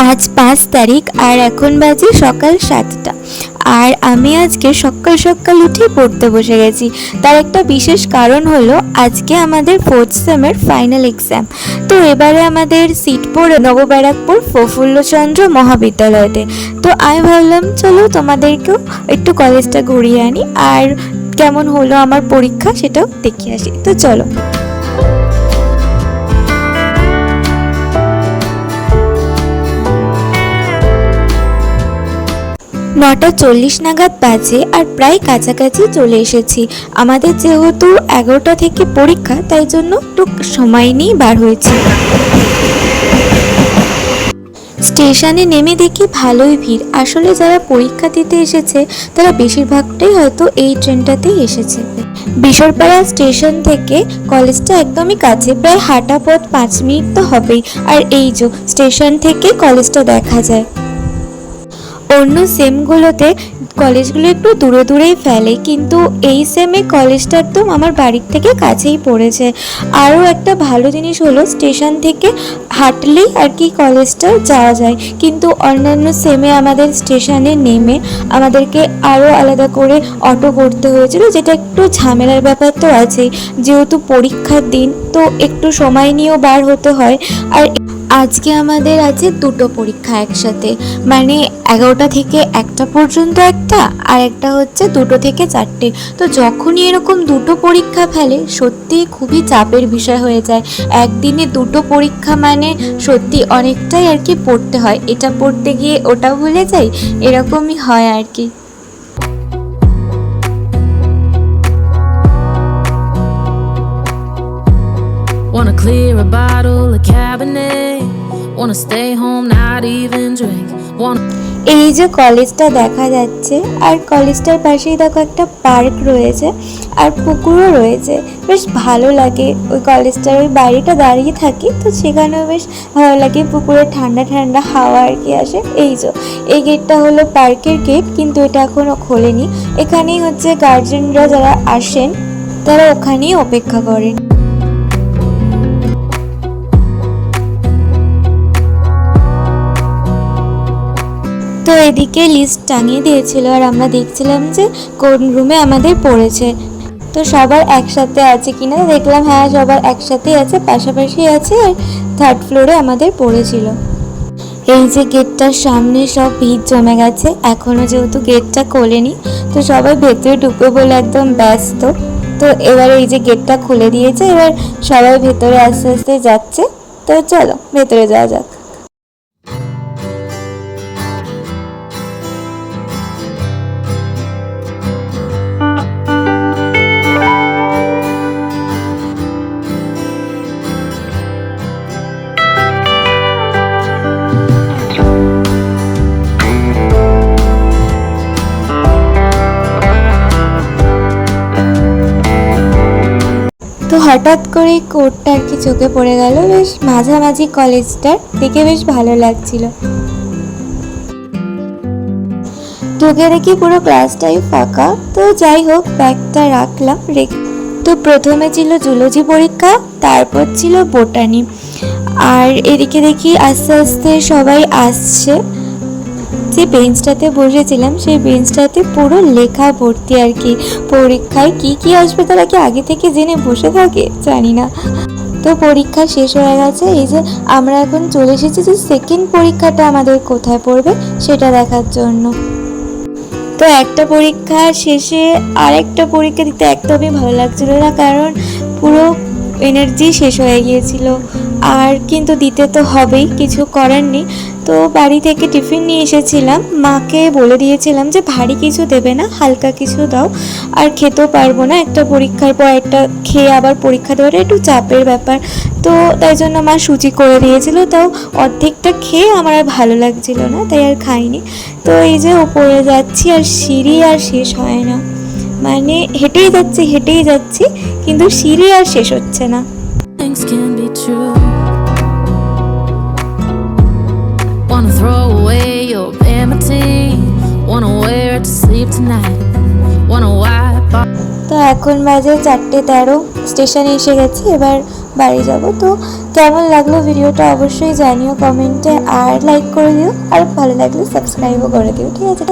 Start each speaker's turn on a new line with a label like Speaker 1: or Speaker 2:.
Speaker 1: আজ 5 তারিখ আর এখন বাজে সকাল 7টা। আর আমি আজকে সকাল সকাল উঠে পড়তে বসে গেছি। তার একটা বিশেষ কারণ হলো আজকে আমাদের 4th সেমের ফাইনাল এক্সাম। তো এবারে আমাদের সিট পড়ে নবব্যারাকপুর প্রফুল্লচন্দ্র মহাবিদ্যালয়তে। তো আমি ভাবলাম চলো তোমাদেরকেও একটু কলেজটা ঘুরিয়ে আনি, আর কেমন হলো আমার পরীক্ষা সেটাও দেখে আসি। তো চলো। 9:40 নাগাদ বাজে আর প্রায় কাছাকাছি চলে এসেছি। আমাদের যেহেতু 11টা থেকে পরীক্ষা, তাই জন্য একটু সময় নিয়ে বার হয়েছি। স্টেশনে নেমে দেখি ভালোই ভিড়। আসলে যারা পরীক্ষা দিতে এসেছে তারা বেশিরভাগটাই হয়তো এই ট্রেনটাতেই এসেছে। বিশরপাড়া স্টেশন থেকে কলেজটা একদমই কাছে, প্রায় হাঁটা পথ 5 মিনিট তো হবেই। আর এই যে স্টেশন থেকে কলেজটা দেখা যায়। অন্য সেমগুলোতে কলেজগুলো একটু দূরে দূরেই ফেলে, কিন্তু এই সেমে কলেজটা একদম আমার বাড়ির থেকে কাছেই পড়েছে। আরও একটা ভালো জিনিস হলো স্টেশন থেকে হাঁটলেই আর কি কলেজটা যাওয়া যায়, কিন্তু অন্যান্য সেমে আমাদের স্টেশনে নেমে আমাদেরকে আরও আলাদা করে অটো করতে হয়েছিল, যেটা একটু ঝামেলার ব্যাপার তো আছেই। যেহেতু পরীক্ষার দিন, তো একটু সময় নিয়েও বার হতে হয়। আর আজকে আমাদের আছে 2টো পরীক্ষা একসাথে, মানে 11টা থেকে 1টা পর্যন্ত একটা, আর একটা হচ্ছে 2টো থেকে 4টে। তো যখনই এরকম 2টো পরীক্ষা ফেলে সত্যি খুবই চাপের বিষয় হয়ে যায়। একদিনে 2টো পরীক্ষা মানে সত্যি অনেকটাই আর কি পড়তে হয়। এটা পড়তে গিয়ে ওটা ভুলে যাই, এরকমই হয় আর কি।
Speaker 2: Wanna clear a bottle of Cabernet, wanna stay home, not even drink, wanna...
Speaker 1: এই যে কলেজটা দেখা যাচ্ছে, আর কলেজটার পাশেই দেখো একটা পার্ক রয়েছে আর পুকুরও রয়েছে। বেশ ভালো লাগে ওই কলেজটার ওই বাড়িটা দাঁড়িয়ে থাকি, তো সেখানেও বেশ ভালো লাগে। পুকুরে ঠান্ডা ঠান্ডা হাওয়া আর কি আসে। এই যে এই গেটটা হলো পার্কের গেট, কিন্তু এটা এখনও খোলেনি। এখানেই হচ্ছে গার্জেনরা যারা আসেন তারা ওখানেই অপেক্ষা করেন। তো এদিকে লিস্ট টাঙিয়ে দিয়েছিল, আর আমরা দেখছিলাম যে কোন রুমে আমাদের পড়েছে। তো সবার একসাথে আছে কিনা দেখলাম, হ্যাঁ সবার একসাথেই আছে, পাশাপাশি আছে। আর 3rd ফ্লোরে আমাদের পড়েছিল। এই যে গেটটার সামনে সব ভিড় জমে গেছে, এখনও যেহেতু গেটটা খোলেনি, তো সবাই ভেতরে ঢুকবে বলে একদম ব্যস্ত। তো এবার এই যে গেটটা খুলে দিয়েছে, এবার সবাই ভেতরে আস্তে আস্তে যাচ্ছে। তো চলো ভেতরে যাওয়া যাক। তো হঠাৎ করে কোর্টটা আর কি চোখে পড়ে গেল। বেশ মাঝামাঝি কলেজটার, দেখে বেশ ভালো লাগছিল। ঢুকে দেখি পুরো ক্লাসটাই ফাঁকা। তো যাই হোক, ব্যাগটা রাখলাম। তো প্রথমে ছিল জুলজি পরীক্ষা, তারপর ছিল বোটানি। আর এদিকে দেখি আস্তে আস্তে সবাই আসছে। যে বেঞ্চটাতে বসেছিলাম সেই বেঞ্চটাতে পুরো লেখা ভর্তি আর কি। পরীক্ষায় কি কি আসবে তারা কি আগে থেকে জেনে বসে থাকে জানি না। তো পরীক্ষা শেষ হয়ে গেছে। এই যে আমরা এখন চলে এসেছি যে 2nd পরীক্ষাটা আমাদের কোথায় পড়বে সেটা দেখার জন্য। তো একটা পরীক্ষা শেষে আরেকটা পরীক্ষা দিতে একদমই ভালো লাগছিল না, কারণ পুরো এনার্জি শেষ হয়ে গিয়েছিল। আর কিন্তু দিতে তো হবেই, কিছু করার নেই। তো বাড়ি থেকে টিফিন নিয়ে এসেছিলাম, মাকে বলে দিয়েছিলাম যে ভারী কিছু দেবে না, হালকা কিছু দাও। আর খেতেও পারবো না, একটা পরীক্ষার পর একটা খেয়ে আবার পরীক্ষা দেওয়াটা একটু চাপের ব্যাপার। তো তাই জন্য মা সুজি করে দিয়েছিল, তাও অর্ধেকটা খেয়ে আমার আর ভালো লাগছিল না, তাই আর খাইনি। তো এই যে ওপরে যাচ্ছি, আর সিঁড়ি আর শেষ হয় না, মানে হেঁটেই যাচ্ছি কিন্তু সিঁড়ি আর শেষ হচ্ছে না।
Speaker 2: Things can be true. Wanna throw away your vanity, wanna wear it to sleep tonight, wanna wipe off.
Speaker 1: তো এখন বাজে 4:13, স্টেশনে এসে গেছি। এবার বাড়ি যাব। তো কেমন লাগলো ভিডিওটা অবশ্যই জানিও কমেন্টে, আর লাইক করে দিও, আর ভালো লাগলে সাবস্ক্রাইবও করে দিও, ঠিক আছে।